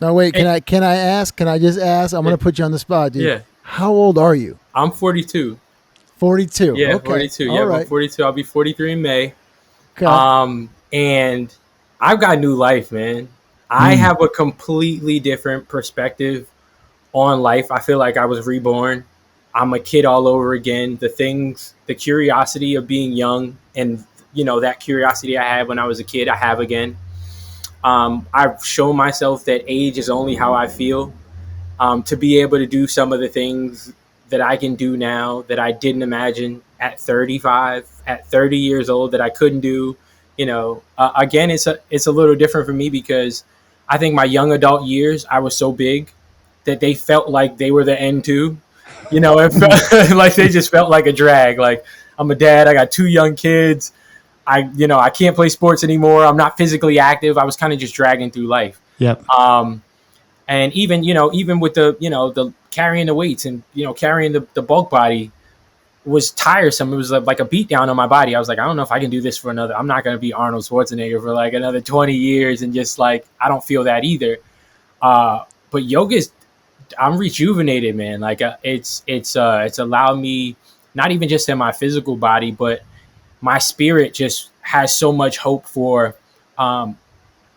No, wait. Can I ask? Can I just ask? I'm going to put you on the spot, dude. Yeah. How old are you? I'm 42. 42. Yeah, Okay. 42. All Yeah, right. I'm 42. I'll be 43 in May. Okay. And I've got new life, man. I have a completely different perspective on life. I feel like I was reborn. I'm a kid all over again. The curiosity of being young, and that curiosity I had when I was a kid, I have again. I've shown myself that age is only how I feel. To be able to do some of the things that I can do now that I didn't imagine at 35, at 30 years old that I couldn't do. Again, it's a little different for me because I think my young adult years, I was so big that they felt like they were the end too. It felt like they just felt like a drag. Like, I'm a dad, I got 2 young kids. I can't play sports anymore. I'm not physically active. I was kind of just dragging through life. Yep. And even with the carrying the weights and, carrying the bulk body was tiresome. It was like a beat down on my body. I was like, I don't know if I can do this for I'm not going to be Arnold Schwarzenegger for like another 20 years. And just like, I don't feel that either. But yoga I'm rejuvenated, man. Like it's allowed me, not even just in my physical body, but my spirit just has so much hope for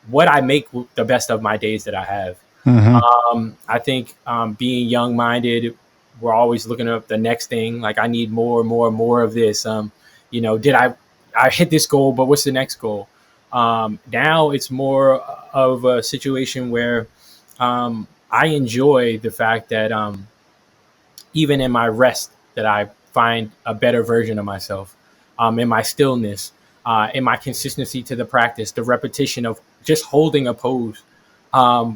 what I make the best of my days that I have. I think being young-minded, we're always looking up the next thing. Like, I need more and more and more of this. Did I hit this goal, but what's the next goal? Now it's more of a situation where I enjoy the fact that even in my rest, that I find a better version of myself, in my stillness, in my consistency to the practice, the repetition of just holding a pose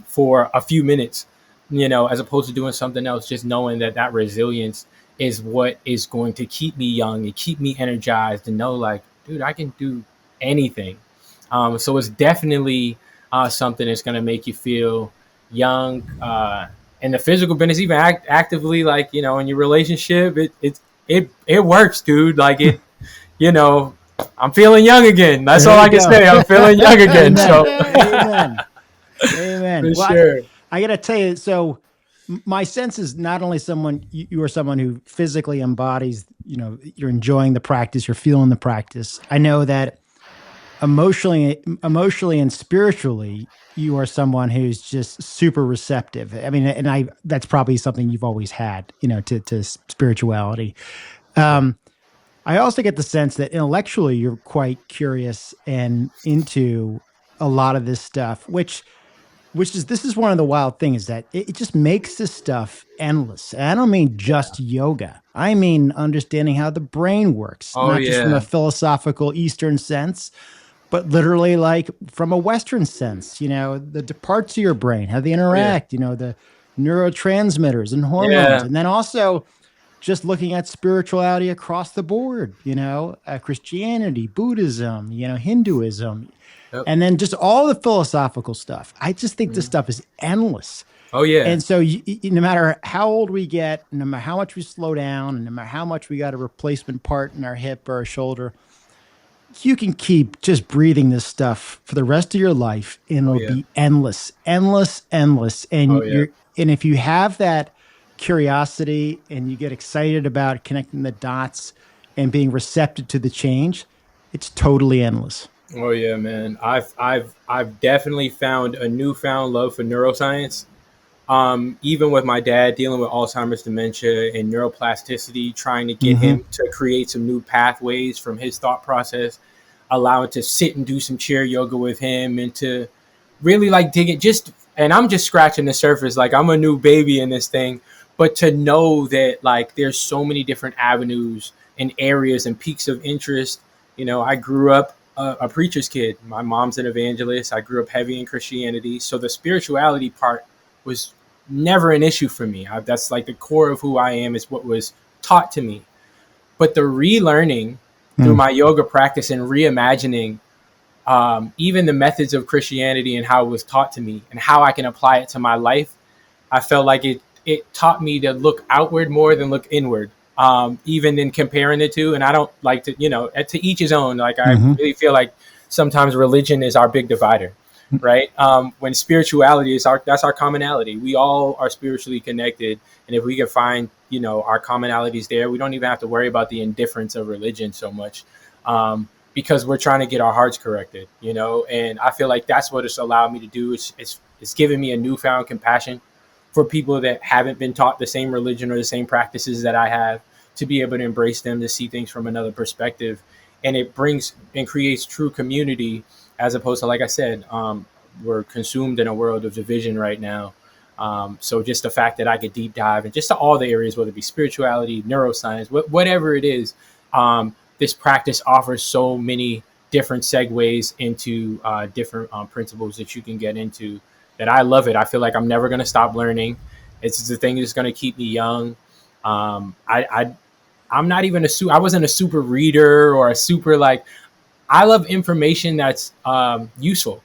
for a few minutes, as opposed to doing something else, just knowing that resilience is what is going to keep me young and keep me energized and know like, dude, I can do anything. So it's definitely something that's going to make you feel young, and the physical business, even actively, like, in your relationship, it works, dude. Like I'm feeling young again. That's all I can say. I'm feeling young again. So Amen. For sure. I got to tell you, so my sense is not only you are someone who physically embodies, you're enjoying the practice, you're feeling the practice. I know that emotionally and spiritually, you are someone who's just super receptive. I mean, and that's probably something you've always had, to spirituality. I also get the sense that intellectually you're quite curious and into a lot of this stuff, which this is one of the wild things, that it just makes this stuff endless. And I don't mean just yoga. I mean understanding how the brain works, not just from a philosophical Eastern sense, but literally like from a Western sense, the parts of your brain, how they interact, the neurotransmitters and hormones. And then also just looking at spirituality across the board, Christianity, Buddhism, Hinduism, and then just all the philosophical stuff. I just think this stuff is endless. Oh, yeah. And so no matter how old we get, no matter how much we slow down, and no matter how much we got a replacement part in our hip or our shoulder, you can keep just breathing this stuff for the rest of your life, and it'll be endless. And and if you have that curiosity and you get excited about connecting the dots and being receptive to the change, it's totally endless. Oh yeah, man. I've definitely found a newfound love for neuroscience. Even with my dad dealing with Alzheimer's, dementia, and neuroplasticity, trying to get him to create some new pathways from his thought process, allow it to sit and do some chair yoga with him, and to really like dig it. And I'm just scratching the surface. Like, I'm a new baby in this thing, but to know that like there's so many different avenues and areas and peaks of interest. I grew up a preacher's kid. My mom's an evangelist. I grew up heavy in Christianity. So the spirituality part was never an issue for me. That's like the core of who I am, is what was taught to me. But the relearning through my yoga practice and reimagining even the methods of Christianity and how it was taught to me and how I can apply it to my life, I felt like it taught me to look outward more than look inward. Even in comparing the two. And I don't like to, to each his own. Like, I really feel like sometimes religion is our big divider, right? When spirituality is that's our commonality. We all are spiritually connected. And if we can find, our commonalities there, we don't even have to worry about the indifference of religion so much, because we're trying to get our hearts corrected, and I feel like that's what it's allowed me to do. It's given me a newfound compassion for people that haven't been taught the same religion or the same practices that I have, to be able to embrace them, to see things from another perspective. And it brings and creates true community, as opposed to, like I said, we're consumed in a world of division right now. So just the fact that I could deep dive into just to all the areas, whether it be spirituality, neuroscience, whatever it is, this practice offers so many different segues into different principles that you can get into, that I love it. I feel like I'm never going to stop learning. It's the thing that's going to keep me young. I'm not even I wasn't a super reader or a super like, I love information that's useful.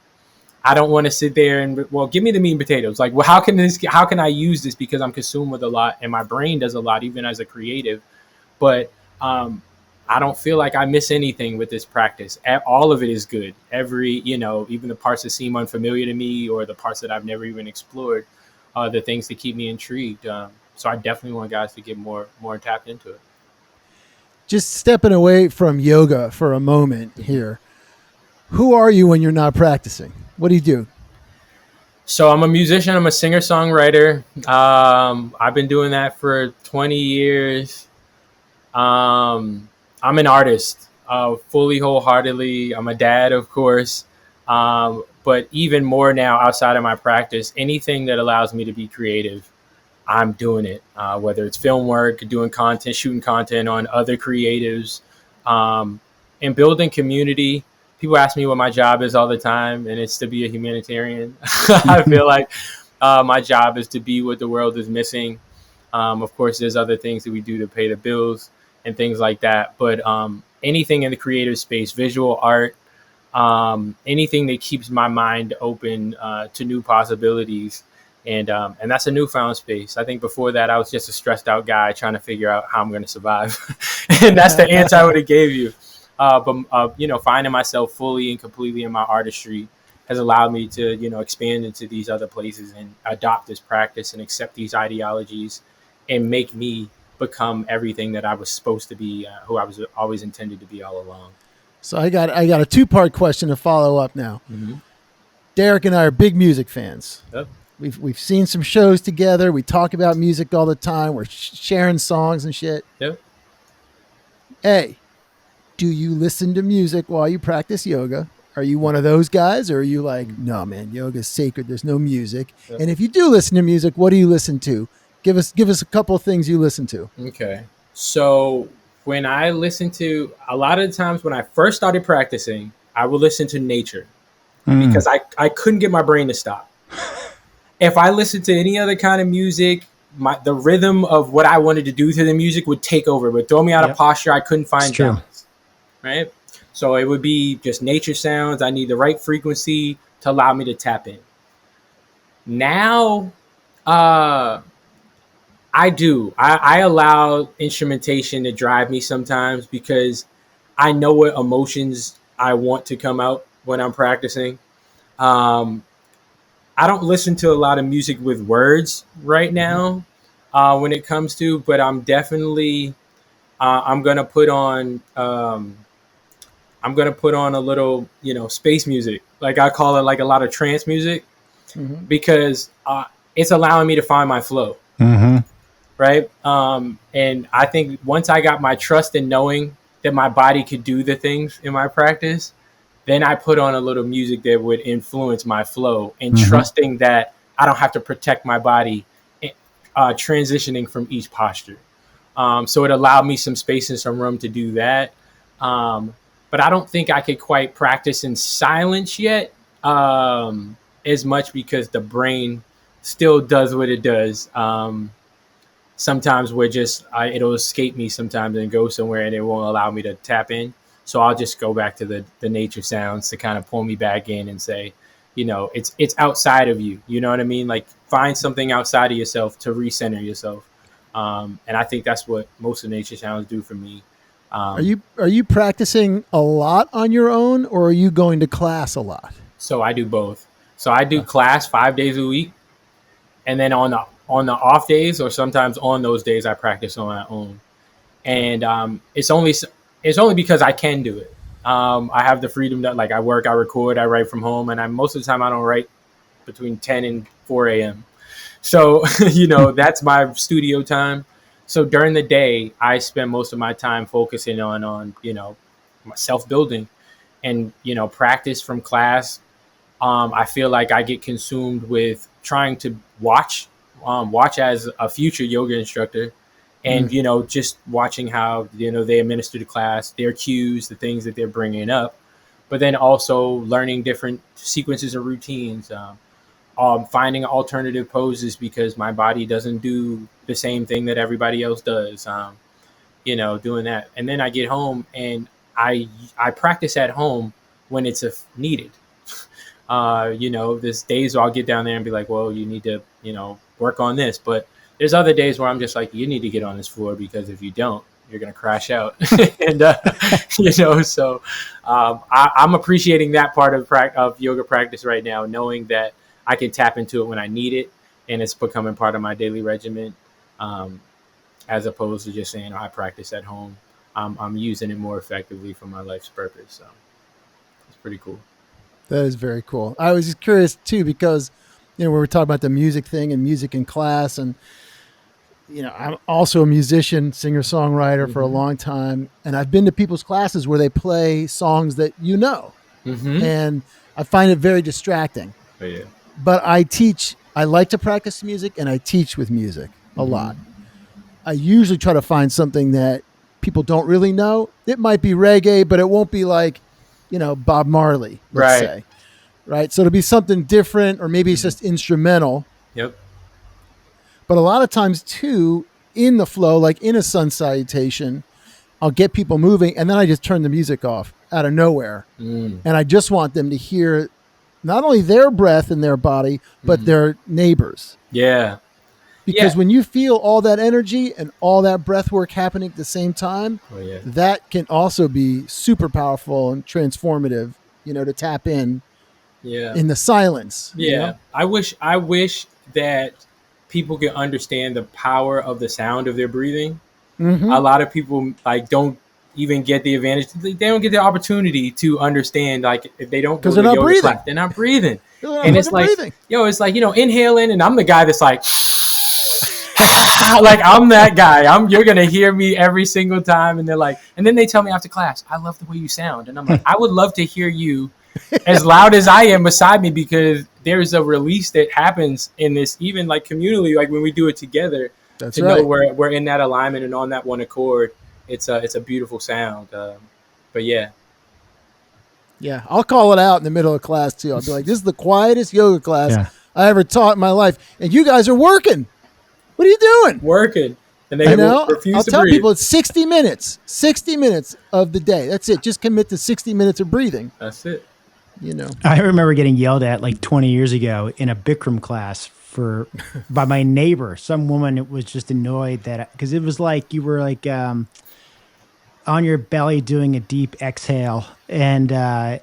I don't want to sit there and, well, give me the meat and potatoes. Like, well, how can I use this, because I'm consumed with a lot and my brain does a lot, even as a creative. But I don't feel like I miss anything with this practice. All of it is good. Even the parts that seem unfamiliar to me or the parts that I've never even explored, are the things that keep me intrigued. So I definitely want guys to get more tapped into it. Just stepping away from yoga for a moment here. Who are you when you're not practicing? What do you do? So I'm a musician. I'm a singer-songwriter. I've been doing that for 20 years. I'm an artist, fully, wholeheartedly. I'm a dad, of course. But even more now, outside of my practice, anything that allows me to be creative, I'm doing it. Whether it's film work, doing content, shooting content on other creatives, and building community. People ask me what my job is all the time, and it's to be a humanitarian. I feel like my job is to be what the world is missing. Of course, there's other things that we do to pay the bills and things like that. But anything in the creative space, visual art, anything that keeps my mind open to new possibilities. And that's a newfound space. I think before that, I was just a stressed out guy trying to figure out how I'm going to survive. And that's the answer I would have gave you. But finding myself fully and completely in my artistry has allowed me to, expand into these other places and adopt this practice and accept these ideologies and make me become everything that I was supposed to be, who I was always intended to be all along. So I got a 2-part question to follow up now. Mm-hmm. Derek and I are big music fans. Yep. We've seen some shows together. We talk about music all the time. We're sharing songs and shit. Yep. Hey, do you listen to music while you practice yoga? Are you one of those guys, or are you like, no, man, yoga's sacred. There's no music. Yep. And if you do listen to music, what do you listen to? Give us a couple of things you listen to. Okay. So when I listen to, a lot of the times when I first started practicing, I would listen to nature because I couldn't get my brain to stop. If I listened to any other kind of music, the rhythm of what I wanted to do to the music would take over, would throw me out of posture. I couldn't find balance. Right? So it would be just nature sounds. I need the right frequency to allow me to tap in. Now, I do. I allow instrumentation to drive me sometimes because I know what emotions I want to come out when I'm practicing. I don't listen to a lot of music with words right now when it comes to, but I'm definitely, I'm going to put on a little, space music. Like I call it like a lot of trance music because it's allowing me to find my flow. Mm-hmm. Right. And I think once I got my trust in knowing that my body could do the things in my practice, then I put on a little music that would influence my flow and trusting that I don't have to protect my body transitioning from each posture. So it allowed me some space and some room to do that. But I don't think I could quite practice in silence yet as much because the brain still does what it does. Sometimes it'll escape me sometimes and go somewhere and it won't allow me to tap in. So I'll just go back to the nature sounds to kind of pull me back in and say, it's outside of you. You know what I mean? Like find something outside of yourself to recenter yourself. And I think that's what most of nature sounds do for me. Are you practicing a lot on your own, or are you going to class a lot? So I do both. So I do class 5 days a week. And then on the off days, or sometimes on those days, I practice on my own. And it's only because I can do it. I have the freedom that I work, I record, I write from home, and most of the time I don't write between 10 and 4 a.m. So, that's my studio time. So during the day, I spend most of my time focusing on self-building and, practice from class. I feel like I get consumed with trying to watch as a future yoga instructor, and just watching how they administer the class, their cues, the things that they're bringing up, but then also learning different sequences and routines, finding alternative poses because my body doesn't do the same thing that everybody else does, doing that. And then I get home and I practice at home when it's needed. There's days where I'll get down there and be like, well, you need to, work on this. But there's other days where I'm just like, you need to get on this floor because if you don't, you're going to crash out. And, so I'm appreciating that part of yoga practice right now, knowing that I can tap into it when I need it. And it's becoming part of my daily regimen, as opposed to just saying, I practice at home. I'm using it more effectively for my life's purpose. So it's pretty cool. That is very cool. I was just curious too, because, we were talking about the music thing and music in class, and, I'm also a musician, singer, songwriter for a long time. And I've been to people's classes where they play songs that, and I find it very distracting. Oh, yeah. But I like to practice music, and I teach with music a lot. I usually try to find something that people don't really know. It might be reggae, but it won't be like, Bob Marley, let's say. Right. So it'll be something different, or maybe it's just instrumental. Yep. But a lot of times too, in the flow, like in a sun salutation, I'll get people moving and then I just turn the music off out of nowhere. And I just want them to hear not only their breath in their body, but their neighbors. Yeah. Because when you feel all that energy and all that breath work happening at the same time, that can also be super powerful and transformative, to tap in the silence. Yeah. I wish that people can understand the power of the sound of their breathing. A lot of people don't even get the advantage. They don't get the opportunity to understand, if they don't go to yoga class, they're not breathing. And it's like, it's like, inhaling, and I'm the guy that's like, like I'm that guy. You're gonna hear me every single time, and they're like, and then they tell me after class, I love the way you sound, and I'm like, I would love to hear you as loud as I am beside me, because there's a release that happens in this, even communally, when we do it together. That's know we're in that alignment and on that one accord. It's a beautiful sound. But yeah, I'll call it out in the middle of class too. I'll be like, this is the quietest yoga class I ever taught in my life, and you guys are working. What are you doing? Working. And they refuse I'll to tell breathe. people it's 60 minutes. 60 minutes of the day. That's it. Just commit to 60 minutes of breathing. That's it. I remember getting yelled at 20 years ago in a Bikram class by my neighbor. Some woman was just annoyed because it was like you were on your belly doing a deep exhale, and I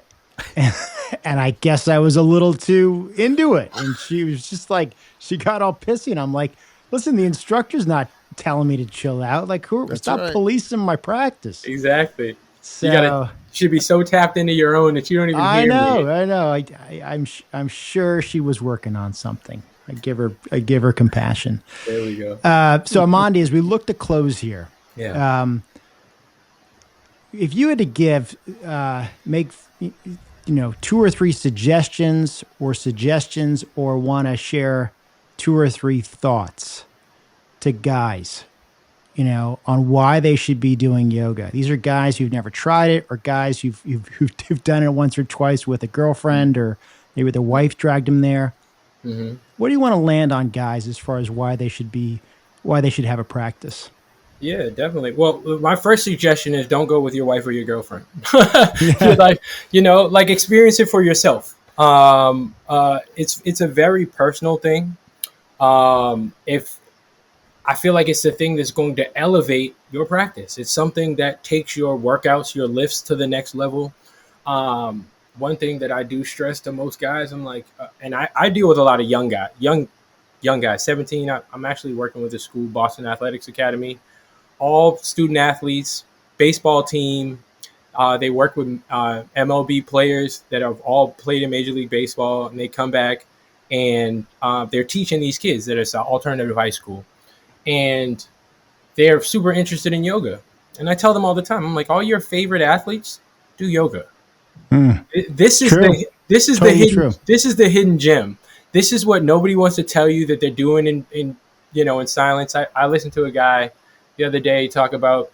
guess I was a little too into it, and she was just she got all pissy, and I'm like, listen, the instructor's not telling me to chill out. Stop policing my practice. Exactly. So you should be so tapped into your own that you don't even hear me. I know. I'm sure she was working on something. I give her compassion. There we go. So Amandi, as we look to close here, if you had to make 2 or 3 suggestions or want to share 2 or 3 thoughts to guys, on why they should be doing yoga. These are guys who've never tried it, or guys who've done it once or twice with a girlfriend, or maybe their wife dragged them there. What do you want to land on, guys, as far as why they should have a practice? Yeah, definitely. Well, my first suggestion is don't go with your wife or your girlfriend. Experience it for yourself. It's a very personal thing. If I feel like it's the thing that's going to elevate your practice. It's something that takes your workouts, your lifts to the next level. One thing that I do stress to most guys, I'm like, and I deal with a lot of young guys, 17. I'm actually working with a school, Boston Athletics Academy, all student athletes, baseball team. They work with MLB players that have all played in Major League Baseball, and they come back and they're teaching these kids that it's an alternative high school. And they're super interested in yoga. And I tell them all the time, I'm like, all your favorite athletes do yoga. This is the hidden gem this is what nobody wants to tell you that they're doing in in silence. I listened to a guy the other day talk about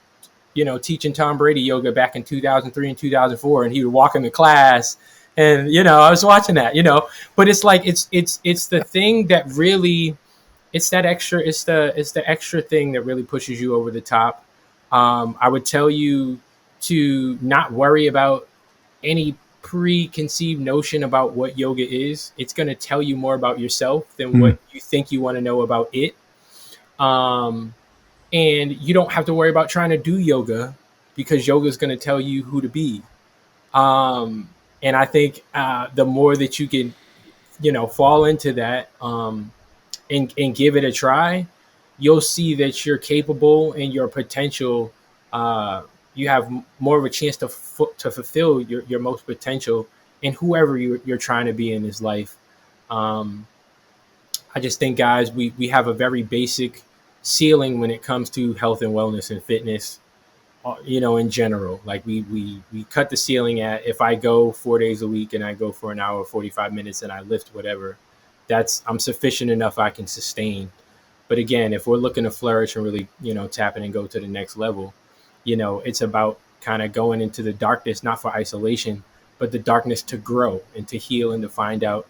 teaching Tom Brady yoga back in 2003 and 2004, and he would walk into class, and I was watching that, but it's like it's the thing that really, it's the extra thing that really pushes you over the top. I would tell you to not worry about any preconceived notion about what yoga is. It's going to tell you more about yourself than what you think you want to know about it. And you don't have to worry about trying to do yoga, because yoga is going to tell you who to be. And I think the more that you can, fall into that and give it a try, you'll see that you're capable and your potential. You have more of a chance to fulfill your most potential in whoever you're trying to be in this life. I just think, guys, we have a very basic ceiling when it comes to health and wellness and fitness, in general. Like we cut the ceiling at, if I go 4 days a week and I go for an hour, 45 minutes, and I lift whatever, I'm sufficient enough I can sustain. But again, if we're looking to flourish and really, tap in and go to the next level, it's about kind of going into the darkness, not for isolation, but the darkness to grow and to heal and to find out,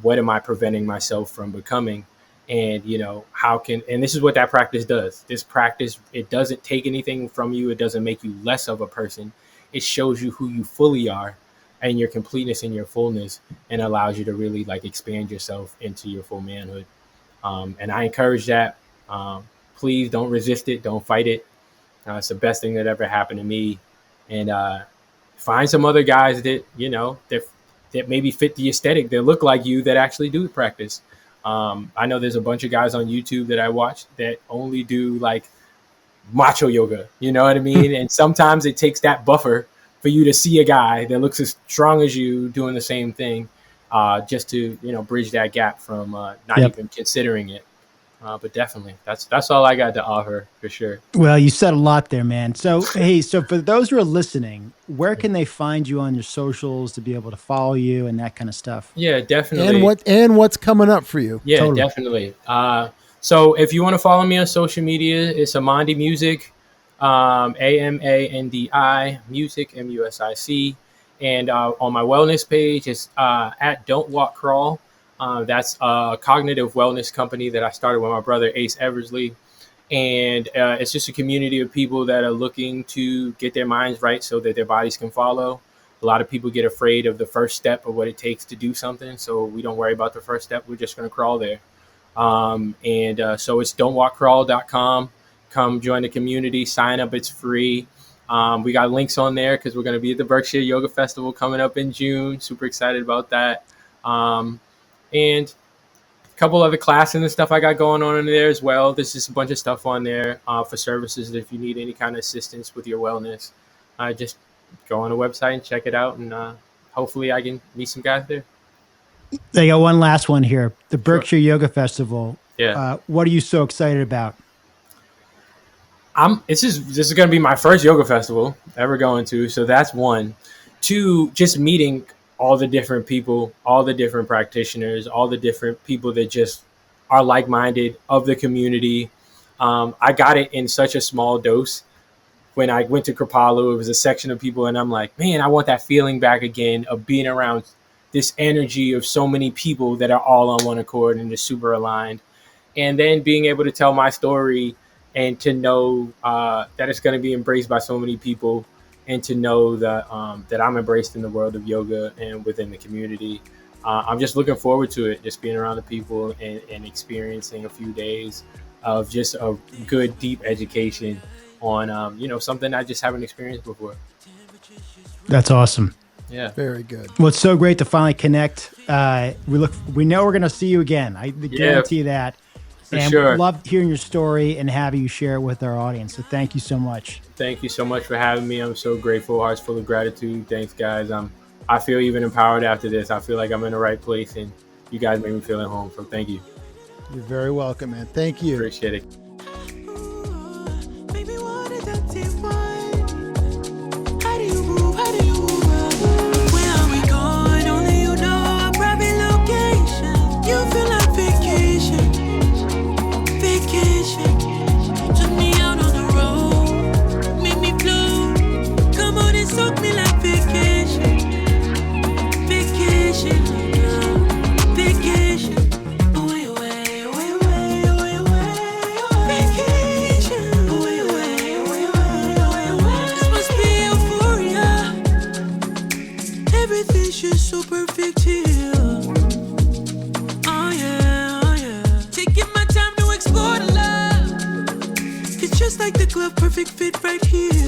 what am I preventing myself from becoming? And, and this is what that practice does. This practice, it doesn't take anything from you. It doesn't make you less of a person. It shows you who you fully are and your completeness and your fullness, and allows you to really expand yourself into your full manhood. And I encourage that. Please don't resist it. Don't fight it. It's the best thing that ever happened to me. And find some other guys that, that maybe fit the aesthetic, that look like you, that actually do the practice. I know there's a bunch of guys on YouTube that I watch that only do macho yoga, you know what I mean? And sometimes it takes that buffer for you to see a guy that looks as strong as you doing the same thing, just to, bridge that gap from not even considering it. But definitely, that's all I got to offer, for sure. Well, you said a lot there, man. So, hey, so for those who are listening, where can they find you on your socials to be able to follow you and that kind of stuff? Yeah, definitely. And what's coming up for you? Yeah, totally. Definitely. So if you want to follow me on social media, it's Amandi Music, AMANDI Music, MUSIC. And on my wellness page, it's at Don't Walk Crawl. That's a cognitive wellness company that I started with my brother, Ace Eversley. And it's just a community of people that are looking to get their minds right so that their bodies can follow. A lot of people get afraid of the first step of what it takes to do something. So we don't worry about the first step. We're just going to crawl there. So it's don'twalkcrawl.com. Come join the community, sign up. It's free. We got links on there because we're going to be at the Berkshire Yoga Festival coming up in June. Super excited about that. And a couple other classes and stuff I got going on in there as well. There's just a bunch of stuff on there for services. If you need any kind of assistance with your wellness, just go on the website and check it out. And hopefully I can meet some guys there. I got one last one here. The Berkshire Yoga Festival. Yeah. What are you so excited about? This is going to be my first yoga festival ever going to. So that's one. Two, just meeting all the different people, all the different practitioners, all the different people that just are like-minded of the community. I got it in such a small dose. When I went to Kripalu, it was a section of people, and I'm like, man, I want that feeling back again of being around this energy of so many people that are all on one accord and just super aligned. And then being able to tell my story and to know that it's going to be embraced by so many people, and to know that that I'm embraced in the world of yoga and within the community. I'm just looking forward to it, just being around the people and experiencing a few days of just a good, deep education on, something I just haven't experienced before. That's awesome. Yeah. Very good. Well, it's so great to finally connect. We know we're going to see you again. I guarantee that. For and sure. Love hearing your story and having you share it with our audience. So thank you so much. Thank you so much for having me. I'm so grateful. Hearts full of gratitude. Thanks, guys. I feel even empowered after this. I feel like I'm in the right place, and you guys make me feel at home. So thank you. You're very welcome, man. Thank you. Appreciate it. Where are we going? Only you know our private location. You like the glove, perfect fit right here.